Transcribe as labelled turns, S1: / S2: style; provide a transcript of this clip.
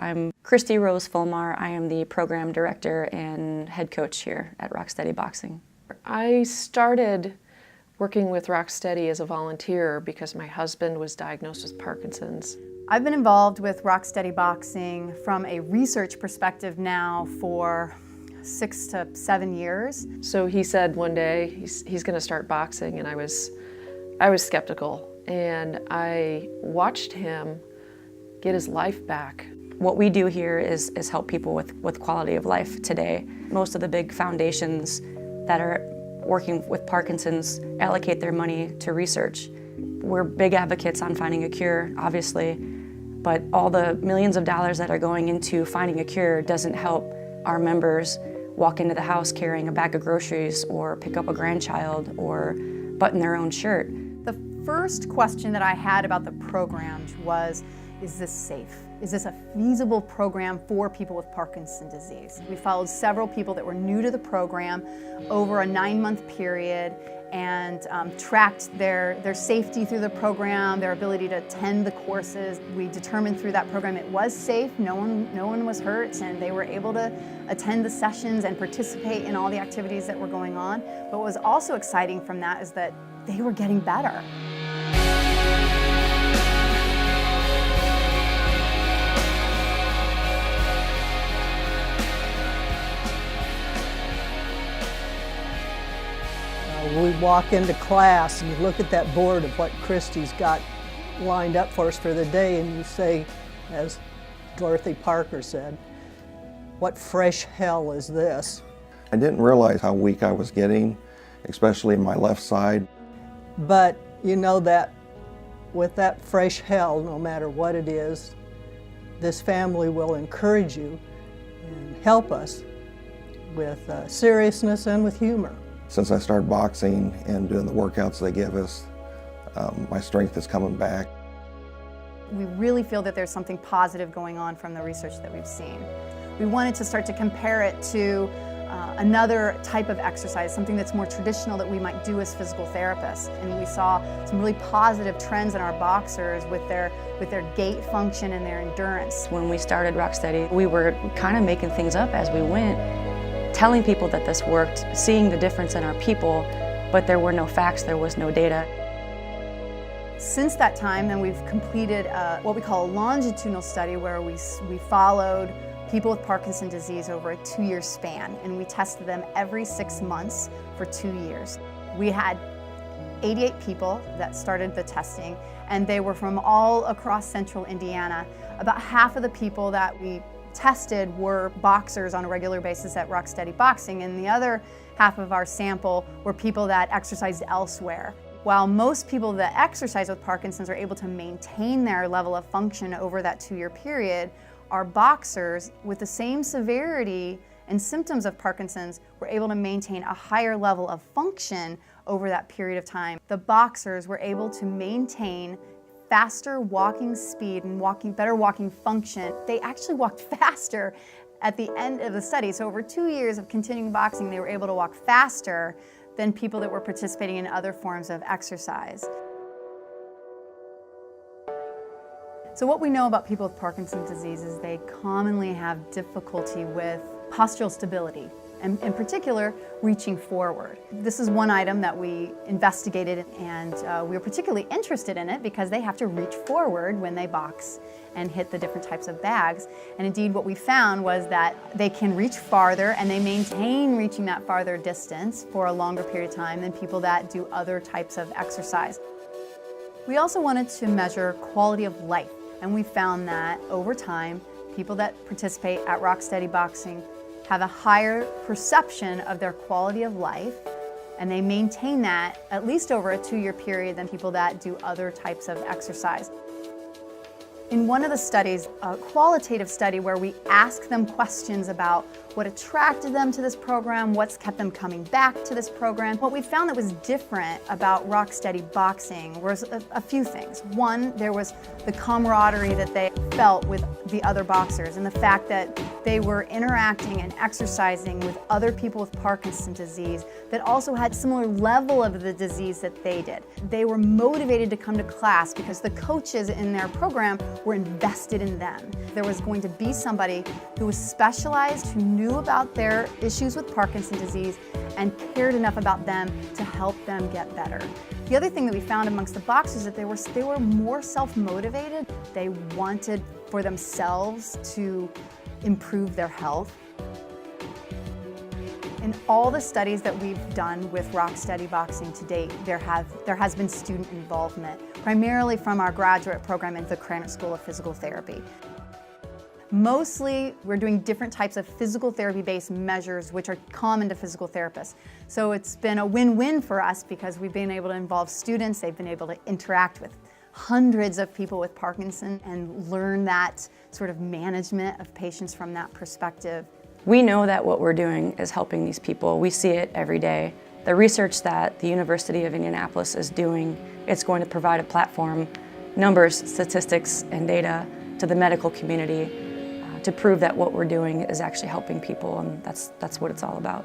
S1: I'm Christy Rose Fulmar. I am the program director and head coach here at Rocksteady Boxing.
S2: I started working with Rocksteady as a volunteer because my husband was diagnosed with Parkinson's.
S3: I've been involved with Rocksteady Boxing from a research perspective now for 6 to 7 years.
S2: So he said one day he's going to start boxing, and I was skeptical, and I watched him get his life back.
S1: What we do here is help people with quality of life today. Most of the big foundations that are working with Parkinson's allocate their money to research. We're big advocates on finding a cure, obviously, but all the millions of dollars that are going into finding a cure doesn't help our members walk into the house carrying a bag of groceries or pick up a grandchild or button their own shirt.
S3: The first question that I had about the program was, is this safe? Is this a feasible program for people with Parkinson's disease? We followed several people that were new to the program over a 9-month period and tracked their safety through the program, their ability to attend the courses. We determined through that program it was safe, no one was hurt, and they were able to attend the sessions and participate in all the activities that were going on. But what was also exciting from that is that they were getting better.
S4: We walk into class and you look at that board of what Christy's got lined up for us for the day, and you say, as Dorothy Parker said, what fresh hell is this?
S5: I didn't realize how weak I was getting, especially in my left side.
S4: But you know that with that fresh hell, no matter what it is, this family will encourage you and help us with seriousness and with humor.
S5: Since I started boxing and doing the workouts they give us, my strength is coming back.
S3: We really feel that there's something positive going on from the research that we've seen. We wanted to start to compare it to another type of exercise, something that's more traditional that we might do as physical therapists. And we saw some really positive trends in our boxers with their gait function and their endurance.
S1: When we started Rocksteady, we were kind of making things up as we went, telling people that this worked, seeing the difference in our people, but there were no facts, there was no data.
S3: Since that time, then we've completed what we call a longitudinal study where we followed people with Parkinson's disease over a 2-year span, and we tested them every 6 months for 2 years. We had 88 people that started the testing, and they were from all across central Indiana. About half of the people that we tested were boxers on a regular basis at Rocksteady Boxing, and the other half of our sample were people that exercised elsewhere. While most people that exercise with Parkinson's are able to maintain their level of function over that 2-year period, our boxers with the same severity and symptoms of Parkinson's were able to maintain a higher level of function over that period of time. The boxers were able to maintain faster walking speed and better walking function. They actually walked faster at the end of the study. So over 2 years of continuing boxing, they were able to walk faster than people that were participating in other forms of exercise. So what we know about people with Parkinson's disease is they commonly have difficulty with postural stability, and in particular, reaching forward. This is one item that we investigated, and we were particularly interested in it because they have to reach forward when they box and hit the different types of bags. And indeed, what we found was that they can reach farther, and they maintain reaching that farther distance for a longer period of time than people that do other types of exercise. We also wanted to measure quality of life, and we found that over time, people that participate at Rocksteady Boxing have a higher perception of their quality of life, and they maintain that at least over a 2-year period than people that do other types of exercise. In one of the studies, a qualitative study where we ask them questions about what attracted them to this program, what's kept them coming back to this program. What we found that was different about Rock Steady Boxing was a few things. One, there was the camaraderie that they felt with the other boxers and the fact that they were interacting and exercising with other people with Parkinson's disease that also had similar level of the disease that they did. They were motivated to come to class because the coaches in their program were invested in them. There was going to be somebody who was specialized, who knew about their issues with Parkinson's disease and cared enough about them to help them get better. The other thing that we found amongst the boxers is that they were more self-motivated. They wanted for themselves to improve their health. In all the studies that we've done with Rock Steady Boxing to date, there has been student involvement, primarily from our graduate program in the Krannert School of Physical Therapy. Mostly, we're doing different types of physical therapy-based measures which are common to physical therapists. So it's been a win-win for us because we've been able to involve students, they've been able to interact with hundreds of people with Parkinson's and learn that sort of management of patients from that perspective.
S1: We know that what we're doing is helping these people. We see it every day. The research that the University of Indianapolis is doing, it's going to provide a platform, numbers, statistics, and data to the medical community to prove that what we're doing is actually helping people, and that's what it's all about.